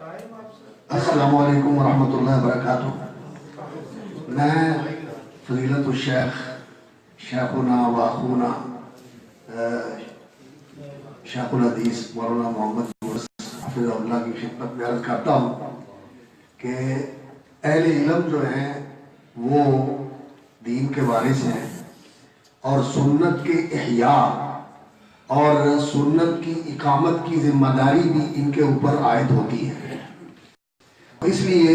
السلام علیکم ورحمۃ اللہ وبرکاتہ۔ میں فضیلت الشیخ شیخنا و اخونا شیخ الحدیث مولانا محمد حفظ اللہ کی خدمت میں عرض کرتا ہوں کہ اہل علم جو ہیں وہ دین کے وارث ہیں اور سنت کے احیاء اور سنت کی اقامت کی ذمہ داری بھی ان کے اوپر عائد ہوتی ہے۔ اس لیے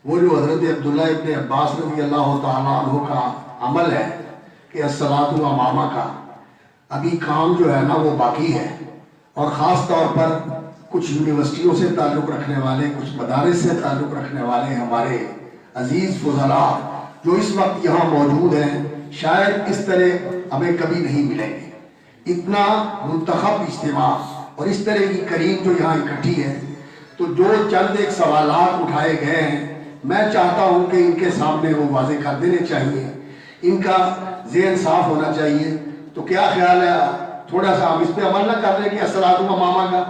وہ جو حضرت عبداللہ ابن عباس رضی اللہ تعالیٰ عنہ کا عمل ہے کہ الصلاۃ امامہ کا، ابھی کام جو ہے نا وہ باقی ہے، اور خاص طور پر کچھ یونیورسٹیوں سے تعلق رکھنے والے، کچھ مدارس سے تعلق رکھنے والے ہمارے عزیز فضلاء جو اس وقت یہاں موجود ہیں، شاید اس طرح ہمیں کبھی نہیں ملیں گے۔ اتنا منتخب اجتماع اور اس طرح کی کریم جو یہاں اکٹھی ہے، تو جو چند ایک سوالات اٹھائے گئے ہیں میں چاہتا ہوں کہ ان کے سامنے وہ واضح کر دینے چاہیے، ان کا ذہن صاف ہونا چاہیے۔ تو کیا خیال ہے تھوڑا سا ہم اس پہ عمل نہ کر لیں کہ الصلاۃ امامہ کا؟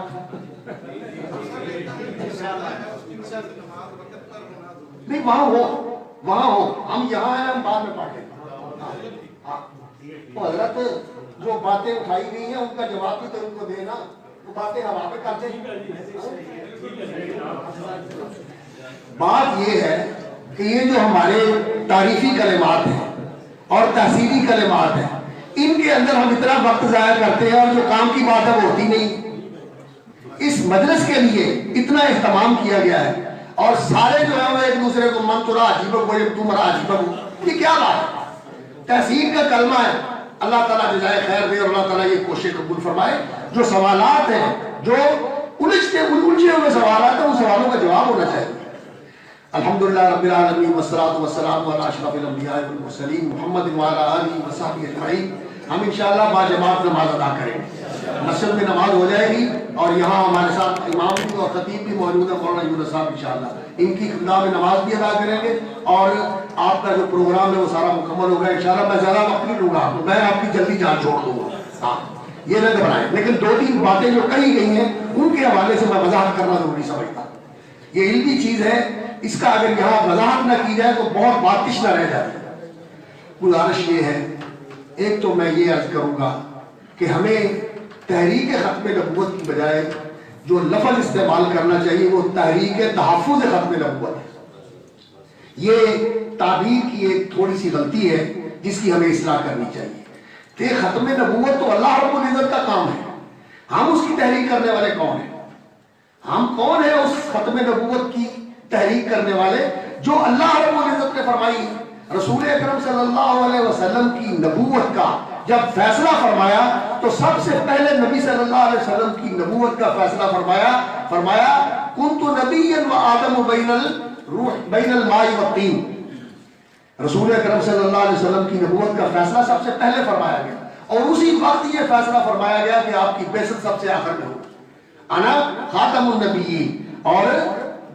نہیں، وہاں ہو ہم یہاں ہیں، ہم بعد میں پڑھیں۔ حضرت جو باتیں اٹھائی گئی ہیں ان کا جواب بھی تو ان کو دینا، وہ باتیں ہوا پہ کرتے ہیں۔ بات یہ ہے کہ یہ جو ہمارے تعریفی کلمات ہیں اور تحصیلی کلمات ہیں، ان کے اندر ہم اتنا وقت ضائع کرتے ہیں اور جو کام کی بات ہے وہ ہوتی نہیں۔ اس مجلس کے لیے اتنا اہتمام کیا گیا ہے اور سارے جو ہے وہ ایک دوسرے کو من ترا عجیب کو تم مرا عجیب کو، یہ کیا بات ہے؟ تحصیل کا کلمہ ہے۔ اللہ تعالیٰ جزائے خیر دے اور اللہ تعالیٰ یہ کوشش قبول فرمائے۔ جو سوالات ہیں، جو الجھے ہوئے سوالات ہیں، ان سوالوں کا جواب ہونا چاہیے۔ الحمدللہ رب العالمین والصلاۃ والسلام علی اشرف الانبیاء والمرسلین محمد وعلی آلہ وصحبہ اجمعین۔ ہم انشاءاللہ باجماعت نماز ادا کریں گے، مسجد میں نماز ہو جائے گی، اور یہاں ہمارے ساتھ امام بھی اور خطیب بھی موجود ہے مولانا یونس صاحب، انشاءاللہ ان کی خدمت میں نماز بھی ادا کریں گے، اور آپ کا جو پروگرام ہے وہ سارا مکمل ہوگا انشاءاللہ۔ میں زیادہ وقت نہیں لوں گا، میں آپ کی جلدی جان چھوڑ دوں گا، ہاں یہ نہ گھبرائیں، لیکن دو تین باتیں جو کہی گئی ہیں ان کے حوالے سے میں وضاحت کرنا ضروری سمجھتا ہوں۔ یہ علمی چیز ہے، اس کا اگر یہاں وضاحت نہ کی جائے تو بہت باتش نہ رہ جاتی۔ گزارش یہ ہے، ایک تو میں یہ عرض کروں گا کہ ہمیں تحریک ختم نبوت کی بجائے جو لفظ استعمال کرنا چاہیے وہ تحریک تحفظ ختم نبوت ہے۔ یہ تعبیر کی ایک تھوڑی سی غلطی ہے جس کی ہمیں اصلاح کرنی چاہیے کہ ختم نبوت تو اللہ رب العزت کا کام ہے، ہم اس کی تحریک کرنے والے کون ہیں؟ ہم کون ہیں اس ختم نبوت کی تحریک کرنے والے جو اللہ رب العزت نے فرمائی؟ رسول اکرم صلی اللہ علیہ وسلم کی نبوت کا جب فیصلہ فرمایا تو سب سے پہلے نبی صلی اللہ علیہ وسلم کی نبوت کا فیصلہ فرمایا کنت نبیا وآدم بین الماء والطین۔ رسول اکرم صلی اللہ علیہ وسلم کی نبوت کا فیصلہ سب سے پہلے فرمایا گیا، اور اسی وقت یہ فیصلہ فرمایا گیا کہ آپ کی بعثت سب سے آخر میں ہوگی، انا خاتم النبیین، اور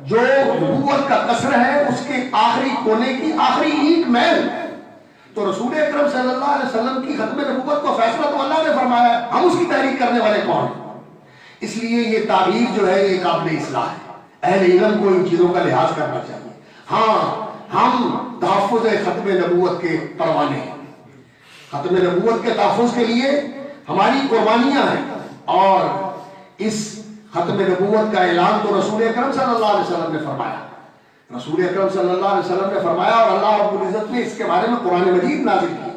جو نبوت کا قصر ہے اس کے آخری کونے کی آخری اینٹ میں ہوں۔ تو رسول اکرم صلی اللہ علیہ وسلم کی ختم نبوت کا فیصلہ تو اللہ نے فرمایا، ہم اس کی تحریک کرنے والے کون ہیں؟ اس لیے یہ تعبیر جو ہے یہ قابل اصلاح ہے، اہل علم کو ان چیزوں کا لحاظ کرنا چاہیے۔ ہاں، ہم تحفظ ختم نبوت کے پروانے ہیں، ختم نبوت کے تحفظ کے لیے ہماری قربانیاں ہیں، اور اس ختم نبوت کا اعلان تو رسول اکرم صلی اللہ علیہ وسلم نے فرمایا، رسول اکرم صلی اللہ علیہ وسلم نے فرمایا، اور اللہ رب العزت نے اس کے بارے میں قرآن مجید نازل کی،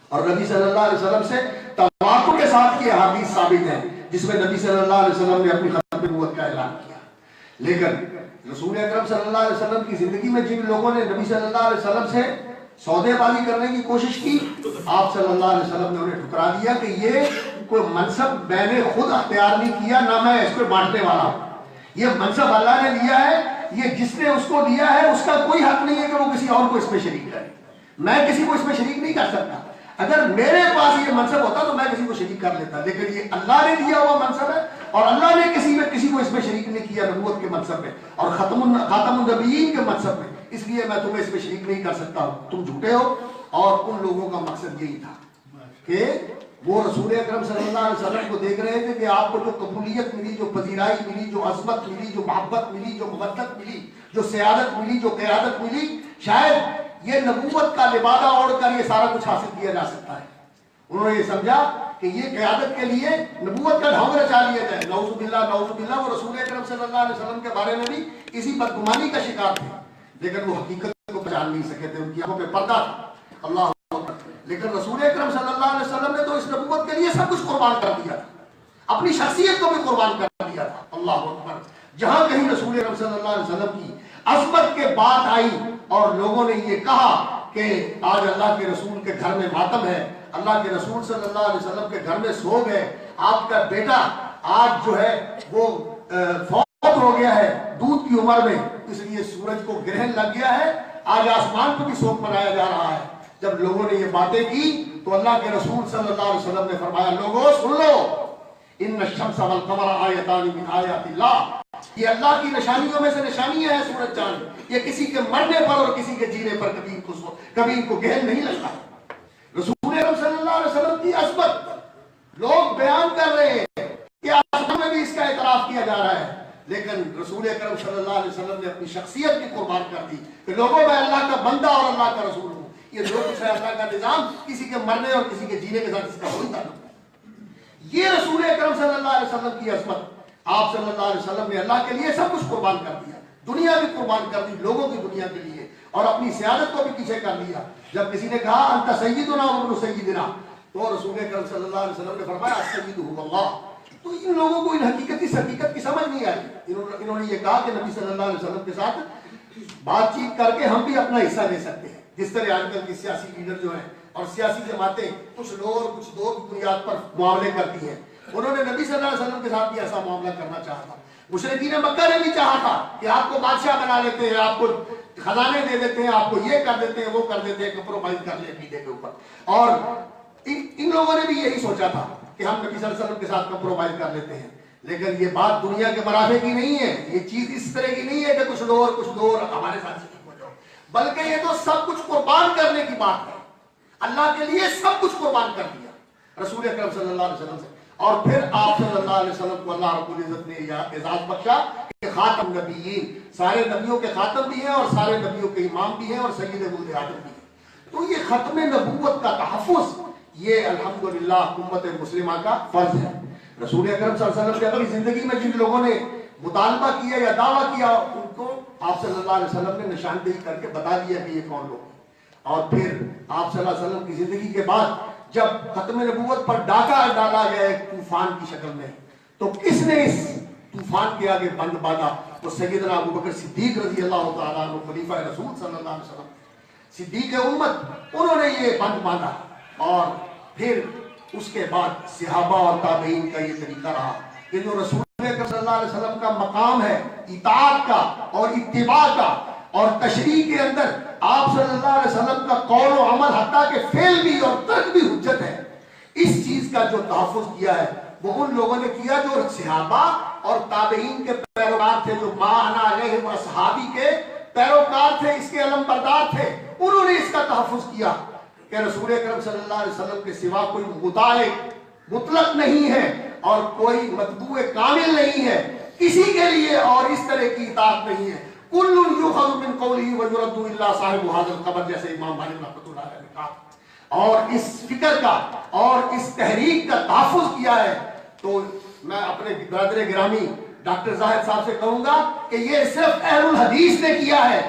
اور نبی صلی اللہ علیہ وسلم سے تواتر کے ساتھ کی احادیث ثابت ہیں جس میں نبی صلی اللہ علیہ وسلم نے اپنی ختم نبوت کا اعلان کیا۔ لیکن رسول اکرم صلی اللہ علیہ وسلم کی زندگی میں جن لوگوں نے نبی صلی اللہ علیہ وسلم سے سودے بازی کرنے کی کوشش کی، آپ صلی اللہ علیہ وسلم نے انہیں ٹھکرا دیا کہ یہ کوئی منصب میں نے خود اختیار نہیں کیا، نہ میں اس کو بانٹنے والا ہوں، یہ منصب اللہ نے دیا ہے، یہ جس نے اس کو دیا ہے اس کا کوئی حق نہیں ہے کہ وہ کسی اور کو اس میں شریک کرے، میں کسی کو اس میں شریک نہیں کر سکتا۔ اگر میرے پاس یہ منصب ہوتا تو میں کسی کو شریک کر لیتا، لیکن یہ اللہ نے دیا ہوا منصب ہے، اور اللہ نے کسی کو اس میں شریک نہیں کیا نبوت کے منصب میں اور خاتم النبیین کے منصب میں، اس لیے میں تمہیں اس میں شریک نہیں کر سکتا ہوں، تم جھوٹے ہو۔ اور ان لوگوں کا مقصد یہی تھا کہ وہ رسول اکرم صلی اللہ علیہ وسلم کو دیکھ رہے تھے کہ آپ کو جو قبولیت ملی، جو پذیرائی ملی، جو عظمت ملی، جو محبت ملی، جو مودت ملی، جو سیادت ملی، جو قیادت ملی، شاید یہ نبوت کا لبادہ اوڑھ کر یہ سارا کچھ حاصل کیا جا سکتا ہے۔ انہوں نے یہ سمجھا کہ یہ قیادت کے لیے نبوت کا ڈھونگ رچا لیا جائے۔ نعوذ باللہ نعوذ باللہ، وہ رسول اکرم صلی اللہ علیہ وسلم کے بارے میں بھی اسی بدگمانی کا شکار تھے، لیکن وہ حقیقت کو پہچان نہیں سکے تھے، ان کی آنکھوں پہ پردہ تھا۔ اللہ اکبر۔ لیکن رسول اکرم صلی اللہ علیہ وسلم نے تو اس نبوت کے لیے سب کچھ قربان کر دیا تھا، اپنی شخصیت کو بھی قربان کر دیا تھا۔ اللہ اکبر۔ جہاں کہیں رسول اکرم صلی اللہ علیہ وسلم کی عظمت کے بات آئی اور لوگوں نے یہ کہا کہ آج اللہ کے رسول کے گھر میں ماتم ہے، اللہ کے رسول صلی اللہ علیہ وسلم کے گھر میں سوگ ہے، آپ کا بیٹا آج جو ہے وہ فوت ہو گیا ہے دودھ کی عمر میں، اس لیے سورج کو گرہن لگ گیا ہے، آج آسمان کو بھی سوگ منایا جا رہا ہے۔ جب لوگوں نے یہ باتیں کی تو اللہ کے رسول صلی اللہ علیہ وسلم نے فرمایا، لوگوں سن لو، ان الشمس والقمر آیتان من آیات اللہ، یہ اللہ کی نشانیوں میں سے نشانیاں ہیں سورج چاند، یہ کسی کے مرنے پر اور کسی کے جینے پر کبھی ان کو گہن نہیں لگتا۔ رسول اکرم صلی اللہ علیہ وسلم کی عظمت لوگ بیان کر رہے ہیں کہ آسمان میں بھی اس کا اعتراف کیا جا رہا ہے، لیکن رسول اکرم صلی اللہ علیہ وسلم نے اپنی شخصیت بھی قربان کر دی کہ لوگوں میں اللہ کا بندہ اور اللہ کا رسول ہوں، یہ جو کچھ ہے اللہ کا نظام، کسی کے مرنے اور کسی کے جینے کے ساتھ اس کا کوئی تعلق نہیں۔ یہ رسول اکرم صلی اللہ علیہ وسلم کی عظمت، آپ صلی اللہ علیہ وسلم نے اللہ کے لیے سب کچھ قربان کر دیا، دنیا بھی قربان کر دی لوگوں کی دنیا کے لیے، اور اپنی سیادت کو بھی پیچھے کر لیا۔ جب کسی نے کہا انت سیدنا و ابن سیدنا، تو رسول اکرم صلی اللہ علیہ وسلم نے فرمایا السید هو اللہ۔ تو ان لوگوں کو ان حقیقت کی سمجھ نہیں آئی، انہوں نے یہ کہا کہ نبی صلی اللہ علیہ وسلم کے ساتھ بات چیت کر کے ہم بھی اپنا حصہ لے سکتے ہیں، جس طرح آج کل کی سیاسی لیڈر جو ہیں اور سیاسی جماعتیں کچھ لوگ اور کچھ دو کی بنیاد پر معاملے کرتی ہیں، انہوں نے نبی صلی اللہ علیہ وسلم کے ساتھ بھی ایسا معاملہ کرنا چاہا تھا۔ مشرکین مکہ نے بھی چاہا تھا کہ آپ کو بادشاہ بنا لیتے ہیں، آپ کو خزانے دے دیتے ہیں، آپ کو یہ کر دیتے ہیں، وہ کر دیتے ہیں، کمپرومائز کر لیں عقیدے کے اوپر، اور ان لوگوں نے بھی یہی سوچا تھا کہ ہم نبی صلی اللہ علیہ وسلم کے ساتھ کمپرومائز کر لیتے ہیں۔ لیکن یہ بات دنیا کے مرافع کی نہیں ہے، یہ چیز اس طرح کی نہیں ہے کہ کچھ لو اور ہمارے ساتھ ٹھیک ہو جاؤ، بلکہ یہ تو سب کچھ قربان کرنے کی بات ہے۔ اللہ کے لیے سب کچھ قربان کر دیا رسول اکرم صلی اللہ علیہ وسلم سے، اور پھر آپ صلی اللہ علیہ وسلم کو اللہ رب العزت نے اعزاز بخشا کہ خاتم نبیین، سارے نبیوں کے خاتم بھی ہیں اور سارے نبیوں کے امام بھی ہیں اور سید ولد آدم بھی ہیں۔ تو یہ ختم نبوت کا تحفظ یہ الحمدللہ امت مسلمہ کا فرض ہے۔ رسول اکرم صلی اللہ علیہ وسلم نے اپنی زندگی میں جن لوگوں نے مطالبہ کیا یا دعویٰ کیا، ان کو آپ صلی اللہ علیہ وسلم نے نشاندہی کر کے بتا دیا کہ یہ کون لوگ ہیں۔ اور پھر آپ صلی اللہ علیہ وسلم کی زندگی کے بعد جب ختم نبوت پر ڈاکہ ڈالا گیا ایک طوفان کی شکل میں، تو کس نے اس طوفان کے آگے بند باندھا؟ تو سیدنا ابوبکر صدیق رضی اللہ تعالیٰ عنہ، خلیفہ رسول صلی اللہ علیہ وسلم، صدیق امت، انہوں نے یہ بند باندھا۔ اور پھر اس کے بعد صحابہ اور تابعین کا یہ طریقہ رہا کہ جو رسول اکرم صلی اللہ علیہ وسلم کا مقام ہے اطاعت کا اور اتباع کا اور تشریع کے اندر آپ صلی اللہ علیہ وسلم کا قول و عمل حتیٰ کہ فعل بھی اور ترک بھی حجت ہے، اس چیز کا جو تحفظ کیا ہے وہ ان لوگوں نے کیا جو صحابہ اور تابعین کے پیروکار تھے، جو ما انا علیہ و صحابی کے پیروکار تھے، اس کے علم بردار تھے، انہوں نے اس کا تحفظ کیا کہ رسول اکرم صلی اللہ علیہ وسلم کے سوا کوئی مطاع مطلق نہیں ہے اور کوئی متبوع کامل نہیں ہے کسی کے لیے، اور اس طرح کی اطاعت نہیں ہے۔ کل یؤخذ من قوله ویرد الا صاحب هذا القبر، جیسے امام مالک رحمۃ اللہ علیہ نے کہا، اور اس فکر کا اور اس تحریک کا تحفظ کیا ہے۔ تو میں اپنے برادر گرامی ڈاکٹر زاہد صاحب سے کہوں گا کہ یہ صرف اہل الحدیث نے کیا ہے،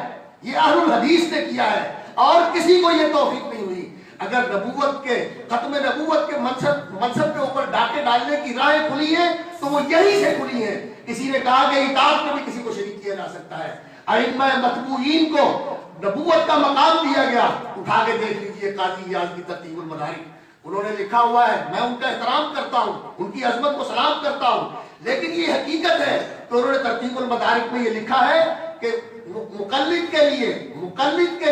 یہ اہل الحدیث نے کیا ہے، اور کسی کو یہ توفیق نہیں ہوئی۔ اگر نبوت کے ختم نبوت کے منصب کے اوپر ڈاکے ڈالنے کی راہیں کھلی ہیں تو وہ یہی سے کھلی ہیں۔ کسی نے کہا کہ اطاعت میں بھی کسی کو شریک کیا جا سکتا ہے، ائمہ متبوعین کو نبوت کا مقام دیا گیا، اٹھا کے دیکھ لیجئے قاضی ایاز کی ترتیب المدارک، انہوں نے لکھا ہوا ہے، میں ان کا احترام کرتا ہوں، ان کی عظمت کو سلام کرتا ہوں، لیکن یہ حقیقت ہے کہ انہوں نے ترتیب المدارک میں یہ لکھا ہے کہ مقلد کے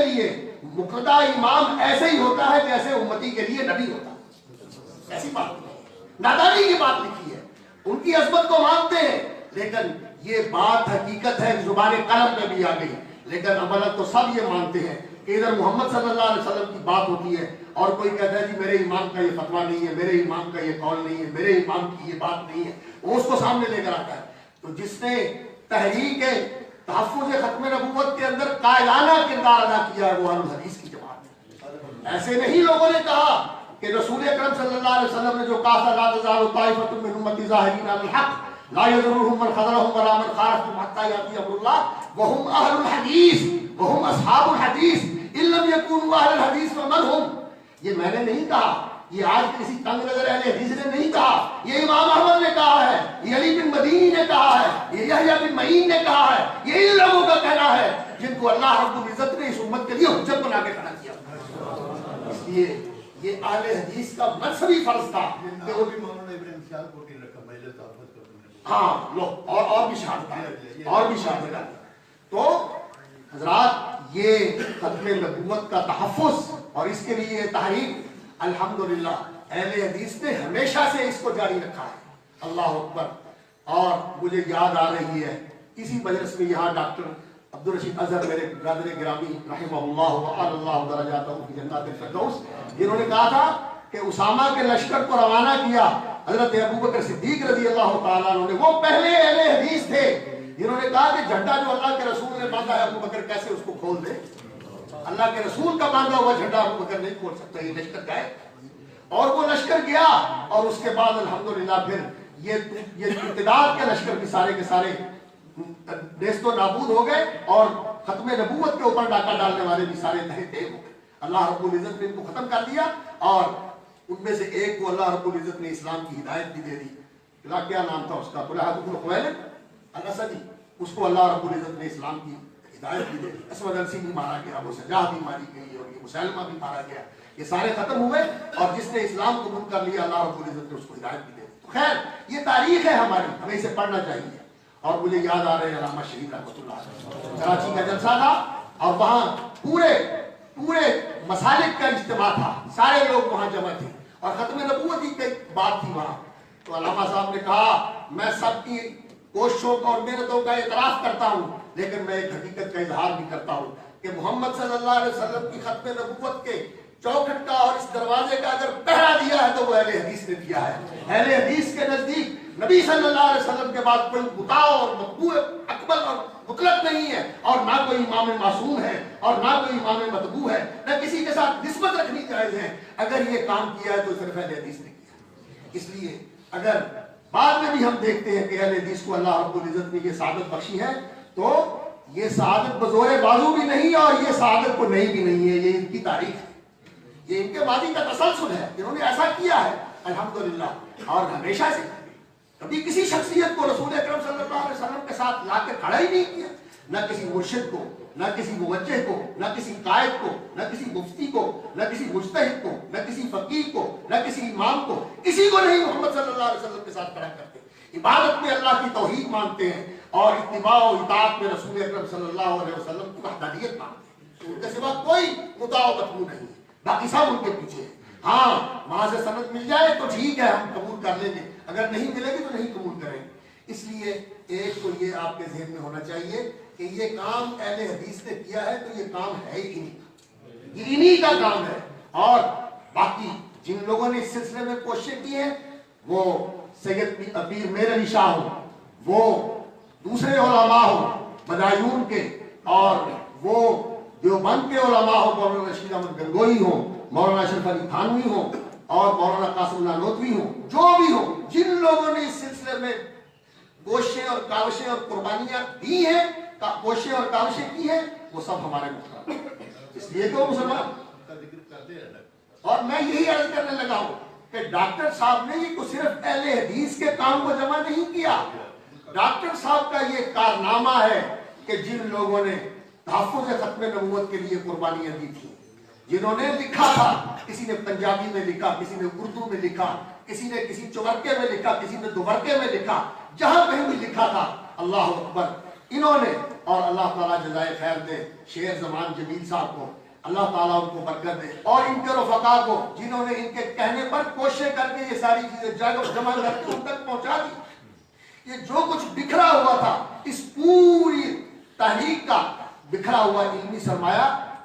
لیے مقتدی امام ایسے ہی ہوتا ہے جیسے امتی کے لیے نبی ہوتا ہے۔ ایسی بات نادانی کی بات لکھی ہے، ان کی عظمت کو مانتے ہیں، لیکن یہ بات حقیقت ہے زبان قلم میں بھی آ گئی، لیکن عملاً تو سب یہ مانتے ہیں کہ کہ ادھر محمد صلی اللہ علیہ وسلم کی بات ہوتی ہے اور کوئی کہتا ہے جی میرے امام کا یہ فتویٰ نہیں ہے، میرے امام کا یہ قول نہیں ہے، میرے امام کی یہ بات نہیں ہے، وہ اس کو سامنے لے کر آتا ہے. تو جس نے تحریک تحفظ ختم نبوت کے اندر قائلانہ کردار ادا کیا ہے وہ اہل الحدیث کی جماعت ہے. ایسے نہیں لوگوں نے کہا کہ رسول اکرم صلی اللہ علیہ وسلم نے جو کہا تھا لا تزال طائفۃ من امتی ظاہرین علی الحق لا یضرهم من خذلهم ولا من خالفهم حتى یأتی امر اللہ وهم اہل الحدیث وهم اصحاب الحدیث ان لم یکونوا اہل الحدیث فمن هم. یہ میں نے نہیں کہا، یہ آج کسی تنگ نظر اہل حدیث نے نہیں کہا، یہ امام احمد نے کہا ہے، یہ علی بن مدینی نے کہا ہے، یہ یحییٰ بن معین نے کہا ہے، یہ ان لوگوں کا کہنا ہے جن کو اللہ رب العزت نے اس امت کے لیے حجت بنا کے کھڑا کیا. اس لیے یہ اہل حدیث کا مذہبی فرض تھا کہ وہ بھی ہاں لو اور بھی شہادت اور بھی شہادت. تو حضرات یہ ختم نبوت کا تحفظ اور اس کے لیے تحریک الحمدللہ اہل حدیث نے ہمیشہ سے اس کو جاری رکھا ہے. اللہ اکبر. اور مجھے یاد آ رہی ہے اسی مجلس میں یہاں ڈاکٹر عبدالرشید اظہر میرے برادر گرامی رحمہ اللہ وعلی اللہ درجاتہ فی جنات الفردوس، جنہوں نے کہا تھا کہ اسامہ کے لشکر کو روانہ کیا حضرت ابوبکر صدیق رضی اللہ تعالیٰ عنہ نے. وہ پہلے اہل حدیث تھے جنہوں نے کہا کہ جھنڈا جو اللہ کے رسول نے باندھا ہے ابوبکر کیسے اس کو کھول دے. اللہ کے رسول کا باندھا ہوا جھنڈا ابوبکر نہیں کھول سکتا. یہ لشکر گئے اور وہ لشکر گیا اور اس کے بعد الحمدللہ پھر یہ ارتداد کے لشکر بھی سارے کے سارے نیست و نابود ہو گئے اور ختم نبوت کے اوپر ڈاکہ ڈالنے والے بھی سارے تہے تیز ہو گئے. اللہ رب العزت نے ان کو ختم کر دیا اور ان میں سے ایک کو اللہ رب العزت نے اسلام کی ہدایت بھی دے دی. کیا نام تھا اس کا؟ طلحہ بن خویلد الاسدی. اس کو اللہ رب العزت نے اسلام کی ہدایت بھی دے دی. اسود السی بھی مارا گیا، ابو سجاہ بھی ماری گئی اور یہ مسلمہ بھی مارا گیا. یہ سارے ختم ہوئے اور جس نے اسلام قبول کر لیا اللہ رب العزت نے اس کو ہدایت بھی دے دی. تو خیر یہ تاریخ ہے ہماری، ہمیں اسے پڑھنا چاہیے. اور مجھے یاد آ رہے ہیں علامہ شہید رحمۃ اللہ علیہ کراچی کا جلسہ تھا اور وہاں پورے مسالک کا اجتماع تھا، سارے لوگ وہاں جمع تھے اور ختم نبوت کی بات تھی وہاں. تو علامہ صاحب نے کہا میں سب کی کوششوں کا اور محنتوں کا اعتراف کرتا ہوں لیکن میں ایک حقیقت کا اظہار بھی کرتا ہوں کہ محمد صلی اللہ علیہ وسلم کی ختم نبوت کے چوکھٹ کا اور اس دروازے کا اگر پہرا دیا ہے تو وہ اہل حدیث نے دیا ہے. اہل حدیث کے نزدیک نبی صلی اللہ علیہ وسلم کے بعد کوئی مطاع اور متبوع اکبر اور مطلق نہیں ہے اور نہ کوئی امام معصوم ہے اور نہ کوئی امام متبوع ہے، نہ کسی کے ساتھ نسبت رکھنی جائز ہے. اگر یہ کام کیا ہے تو صرف اہل حدیث نے کیا. اس لیے اگر بعد میں بھی ہم دیکھتے ہیں کہ اہل حدیث کو اللہ رب العزت نے یہ سعادت بخشی ہے تو یہ سعادت بزور بازو بھی نہیں اور یہ سعادت کو نہیں بھی نہیں ہے، یہ ان کی تاریخ ہے، یہ ان کے ماضی کا تسلسل ہے. انہوں نے ایسا کیا ہے الحمدللہ اور ہمیشہ سے. کبھی کسی شخصیت کو رسول اکرم صلی اللہ علیہ وسلم کے ساتھ لا کے کھڑا ہی نہیں کیا، نہ کسی مرشد کو، نہ کسی موجہ کو، نہ کسی قائد کو، نہ کسی مفتی کو، نہ کسی مجتہد کو، نہ کسی فقیہ کو، نہ کسی امام کو، کسی کو نہیں محمد صلی اللہ علیہ وسلم کے ساتھ کھڑا کرتے. عبادت میں اللہ کی توحید مانتے ہیں اور اتباع و اطاعت میں رسول اکرم صلی اللہ علیہ وسلم کی وحدانیت مانتے ہیں. ان کے سوا کوئی مطاع و متبوع نہیں ہے، باقی سب ان کے پیچھے ہیں. ہاں وہاں سے سند مل جائے تو ٹھیک ہے ہم قبول کر لیں گے، اگر نہیں ملے گی تو نہیں قبول کریں گے. اس لیے ایک تو یہ آپ کے ذہن میں ہونا چاہیے کہ یہ کام اہل حدیث نے کیا ہے تو یہ کام ہے انہی کا، یہ انہی کا کام ہے. اور باقی جن لوگوں نے اس سلسلے میں کوششیں کی ہیں وہ سید پیر میر علی شاہ ہو، وہ دوسرے علماء ہو بدایون کے، اور وہ دیوبند کے علماء ہو، مولانا رشید احمد گنگوئی ہو، مولانا اشرف علی تھانوی ہو اور مولانا قاسم نانوتوی ہو، جو بھی ہو، جن لوگوں نے اس سلسلے میں کوششیں اور کاوشیں اور قربانیاں دی ہیں، کوششیں اور کاوشیں کی ہیں، وہ سب ہمارے محترم ہیں. اس لیے کہ وہ مسلمان کا ذکر کرتے ہیں. اور میں یہی عرض کرنے لگا ہوں کہ ڈاکٹر صاحب نے یہ کو صرف اہل حدیث کے کام کو جمع نہیں کیا. ڈاکٹر صاحب کا یہ کارنامہ ہے کہ جن لوگوں نے تحفظ ختم نبوت کے لیے قربانیاں دی تھیں، جنہوں نے لکھا تھا، کسی نے پنجابی میں لکھا، کسی نے اردو میں لکھا، کسی نے کسی چورکے میں لکھا، کسی نے دوبرکے میں لکھا، جہاں کہیں بھی لکھا تھا. اللہ اکبر. انہوں نے، اور اللہ تعالیٰ جزائے خیر دے شیر زمان جمیل صاحب کو، اللہ تعالیٰ ان کو برکت دے، اور ان کے رفقا کو جنہوں نے ان کے کہنے پر کوشش کر کے یہ ساری چیزیں جمع کر کے ان تک پہنچا دی. یہ جو کچھ بکھرا ہوا تھا، اس پوری تحریک کا بکھرا ہوا علمی سرمایہ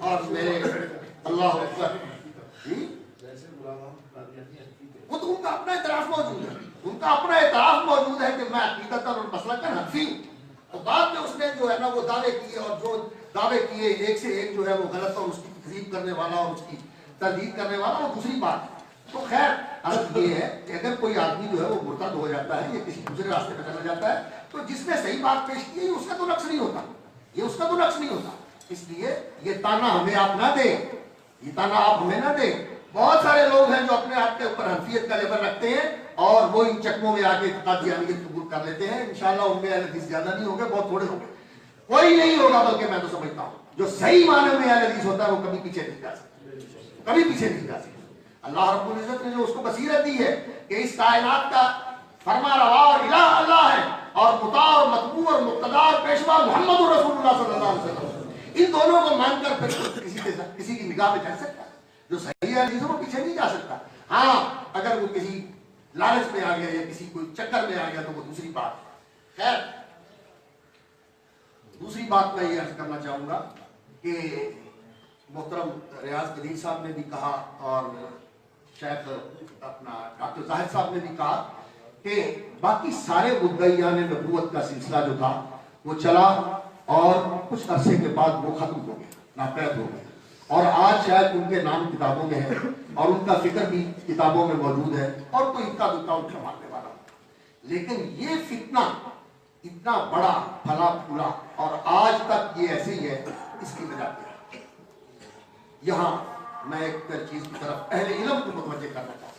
اور میرے اللہ اکبر وہ تو ان کا اپنا اعتراف موجود ہے، ان کا اپنا اعتراف موجود ہے کہ میں عقیدت اور مسلکن حنفی ہوں. اور بعد میں اس نے جو ہے نا وہ دعوے کیے، اور جو دعوے کیے ایک سے ایک جو ہے وہ غلط، اور اس کی تکذیب کرنے والا اور اس کی تردید کرنے والا وہ دوسری بات ہے. تو خیر عرض یہ ہے کہ اگر کوئی آدمی جو ہے وہ مرتد ہو جاتا ہے یا کسی دوسرے راستے پہ چلا جاتا ہے تو جس نے صحیح بات پیش کی ہے اس کا تو نقص نہیں ہوتا، یہ اس کا تو نقص نہیں ہوتا. اس لیے یہ تانا ہمیں آپ نہ دیں، یہ تانا آپ ہمیں نہ دیں. بہت سارے لوگ ہیں جو اپنے آپ کے اوپر حنفیت کا لیبل رکھتے ہیں اور وہ ان چکموں میں آ کے قادیانیت قبول کر لیتے ہیں. انشاءاللہ ان میں اہل حدیث زیادہ نہیں ہوں گے، بہت تھوڑے ہوں گے، کوئی نہیں ہوگا. بلکہ میں تو سمجھتا ہوں جو صحیح معنی میں اہل حدیث ہوتا ہے وہ کبھی پیچھے نہیں جا سکتا، کبھی پیچھے نہیں جا سکتا. اللہ رب العزت نے جو اس کو بصیرت دی ہے کہ اس کائنات کا فرما روا اور الہ اللہ ہے، اور مطاع اور متبوع اور مقتدی اور پیشوا محمد رسول اللہ صلی اللہ علیہ وسلم، ان دونوں کو مان کر پھر کسی کی نگاہ میں چل سکتا ہے. جو صحیح ہے حدیث وہ پیچھے نہیں جا سکتا. ہاں اگر وہ کسی لالچ میں آ گیا یا کسی کوئی چکر میں آ گیا تو وہ دوسری بات ہے. خیر دوسری بات میں یہ عرض کرنا چاہوں گا کہ محترم ریاض قدیر صاحب نے بھی کہا اور شیخ اپنا ڈاکٹر زاہد صاحب نے بھی کہا کہ باقی سارے مدعیان نبوت کا سلسلہ جو تھا وہ چلا اور کچھ عرصے کے بعد وہ ختم ہو گیا، ناپید ہو گیا. اور آج شاید ان کے نام کتابوں میں ہے اور ان کا فکر بھی کتابوں میں موجود ہے اور کوئی اکا دکا اٹھا مارنے والا. لیکن یہ فتنہ اتنا بڑا پھلا پھولا اور آج تک یہ ایسے ہی ہے، اس کی وجہ کیا ہے؟ یہاں میں ایک چیز کی طرف اہل علم کو متوجہ کرنا چاہتا ہوں.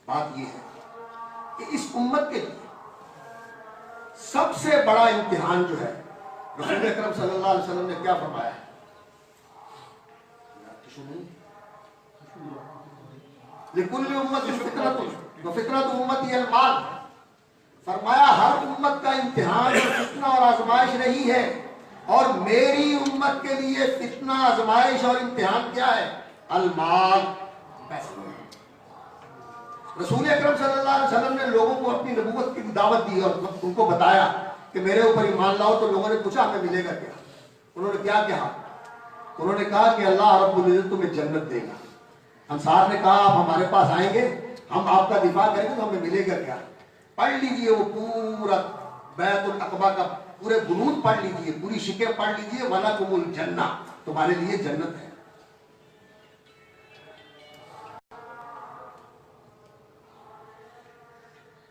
بات یہ ہے کہ اس امت کے لیے سب سے بڑا امتحان جو ہے رسول اکرم صلی اللہ علیہ وسلم نے کیا فرمایا ہے؟ لِكُلِّ أُمَّةٍ فِطْرَةٌ وَفِطْرَةُ أُمَّتِي الْمَالُ. فرمایا ہر امت کا امتحان اور فتنہ اور آزمائش رہی ہے، اور میری امت کے لیے فتنہ، آزمائش اور امتحان کیا ہے؟ المال، پیسہ. رسول اکرم صلی اللہ علیہ وسلم نے لوگوں کو اپنی نبوت کی دعوت دی اور ان کو بتایا کہ میرے اوپر ایمان لاؤ. تو لوگوں نے پوچھا ہمیں ملے گا کیا؟ انہوں نے کیا کہا؟ انہوں نے کہا کہ اللہ رب العزت تمہیں جنت دے گا. انصار نے کہا آپ ہمارے پاس آئیں گے، ہم آپ کا دفاع کریں گے تو ہمیں ملے گا کیا؟ پڑھ لیجئے وہ پورا بیت العقبہ کا پورے بنود پڑھ لیجئے، پوری شکیں پڑھ لیجئے. وَلَكُمُ الْجَنَّةُ، تمہارے لیے جنت ہے.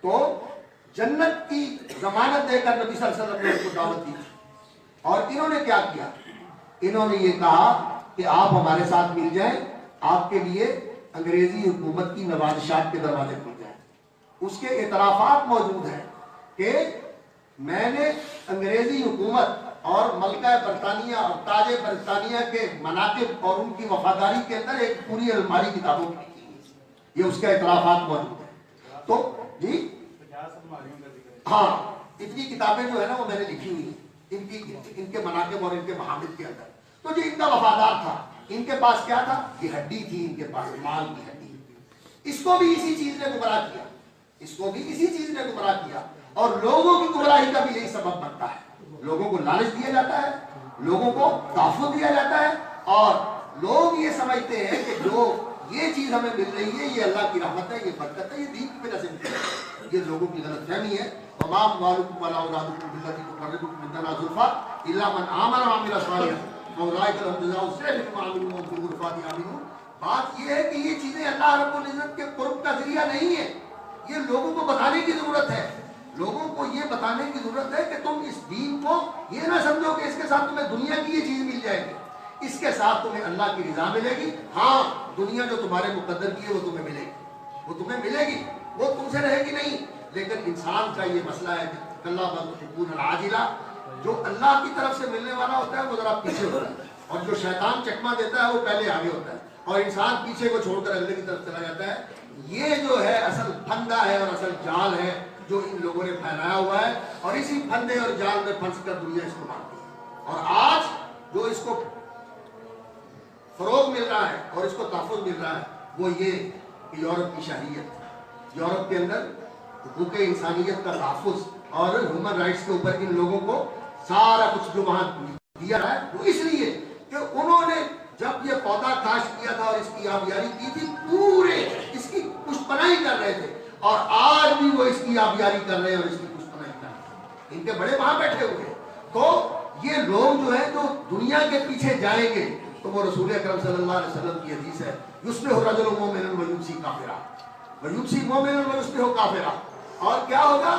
تو جنت کی ضمانت دے کر نبی صلی اللہ علیہ وسلم نے ان کو دعوت دی. اور انہوں نے کیا کیا؟ انہوں نے یہ کہا کہ آپ ہمارے ساتھ مل جائیں، آپ کے لیے انگریزی حکومت کی نوازشات کے دروازے کھل جائیں. اس کے اعترافات موجود ہیں کہ میں نے انگریزی حکومت اور ملکہ برطانیہ اور تاج برطانیہ کے مناقب اور ان کی وفاداری کے اندر ایک پوری الماری کتابوں کی لکھی ہے. یہ اس کے اعترافات موجود ہیں. تو جی ہاں اتنی کتابیں جو ہے نا وہ میں نے لکھی ہوئی ہیں ان کے مناقب اور ان کے محامد کے اندر. تو جو ان کا وفادار تھا، ان کے پاس کیا تھا؟ یہ ہڈی تھی، ان کے پاس مال کی ہڈی. اس کو بھی اسی چیز نے گمراہ کیا، اس کو بھی اسی چیز نے گمراہ کیا. اور لوگوں کی گمراہی کا بھی یہی سبب بنتا ہے. لوگوں کو لالچ دیا جاتا ہے، لوگوں کو تحفظ دیا جاتا ہے، اور لوگ یہ سمجھتے ہیں کہ جو یہ چیز ہمیں مل رہی ہے یہ اللہ کی رحمت ہے، یہ برکت ہے، یہ دین کی وجہ سے مل رہی ہے. یہ لوگوں کی غلط فہمی ہے. وَمَا أَمْوَالُكُمْ وَلَا أَوْلَادُكُمْ بِالَّتِي تُقَرِّبُكُمْ عِندَنَا زُلْفَىٰ إِلَّا مَنْ آمَنَ وَعَمِلَ صَالِحًا فَأُولَٰئِكَ لَهُمْ جَزَاءُ الضِّعْفِ بِمَا عَمِلُوا وَهُمْ فِي الْغُرُفَاتِ آمِنُونَ. بات یہ ہے کہ یہ چیزیں اللہ رب العزت کے قرب کا ذریعہ نہیں ہے. یہ لوگوں کو بتانے کی ضرورت ہے. لوگوں کو یہ بتانے کی ضرورت ہے کہ تم اس دین کو یہ نہ سمجھو کہ اس کے ساتھ تمہیں دنیا کی یہ چیز مل جائے گی، اس کے ساتھ تمہیں اللہ کی رضا ملے گی. ہاں دنیا جو تمہارے مقدر کی ہے وہ تمہیں ملے گی، وہ تمہیں ملے گی، وہ تم سے رہے گی نہیں. لیکن انسان کا یہ مسئلہ ہے کہ اللہ بَتُحِبُّونَ الْعَاجِلَةَ، جو اللہ کی طرف سے ملنے والا ہوتا ہے وہ ذرا پیچھے ہوتا ہے، اور جو شیطان چکمہ دیتا ہے وہ پہلے آگے ہوتا ہے، اور انسان پیچھے کو چھوڑ کر اگلے کی طرف چلا جاتا ہے. یہ جو ہے اصل پھندا ہے اور اصل جال ہے جو ان لوگوں نے پھیلایا ہوا ہے، اور اسی پھندے اور جال میں پھنس کر دنیا اس کو مانتی ہے. اور آج جو اس کو فروغ مل رہا ہے اور اس کو تحفظ مل رہا ہے وہ یہ کہ یورپ کی شہریت، یورپ کے اندر حقوق انسانیت کا تحفظ اور ہیومن رائٹس کے اوپر ان لوگوں کو سارا کچھ جو وہاں دیا رہا ہے وہ اس لیے کہ کہ انہوں نے جب یہ پودا کاشت کیا تھا اور اس کی آبیاری کی تھی، پورے اس کی پشپنائی کر رہے تھے، اور آج بھی وہ اس کی آبیاری کر رہے ہیں اور اس کی پشپنائی کر رہے ہیں۔ ان کے بڑے وہاں بیٹھے ہوئے ہیں۔ تو یہ لوگ جو ہے جو دنیا کے پیچھے جائیں گے، تو وہ رسول اکرم صلی اللہ علیہ وسلم کی حدیث ہے، یصبح الرجل مؤمنا ویمسی کافرا ویمسی مؤمنا ویصبح کافرا، اور کیا ہوگا؟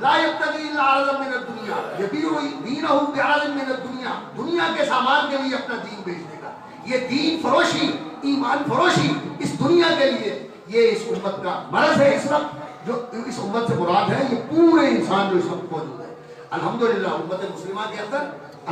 لا یبتغی الا عرضا من الدنیا یبیع دینہ بعرض من الدنیا، دنیا کے سامان کے لیے اپنا دین بیچ دے گا۔ یہ دین فروشی، ایمان فروشی اس دنیا کے لیے، یہ اس امت کا مرض ہے۔ اس وقت جو اس امت سے مراد ہے یہ پورے انسان جو اس وقت موجود ہے۔ الحمدللہ امت مسلمہ کے اندر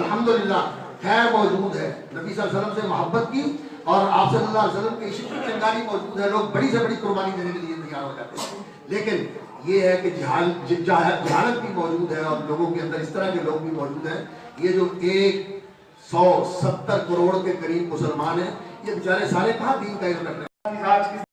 الحمدللہ خیر موجود ہے، نبی صلی اللہ علیہ وسلم سے محبت کی اور آپ صلی اللہ علیہ وسلم کی عشق کی چنگاری موجود ہے، لوگ بڑی سے بڑی قربانی دینے کے لیے تیار ہو جاتے ہیں۔ لیکن یہ ہے کہ جہالت بھی موجود ہے اور لوگوں کے اندر اس طرح کے لوگ بھی موجود ہیں۔ یہ جو 170 کروڑ کے قریب مسلمان ہیں، یہ بیچارے سارے کہاں دین کا علم رکھتے ہیں؟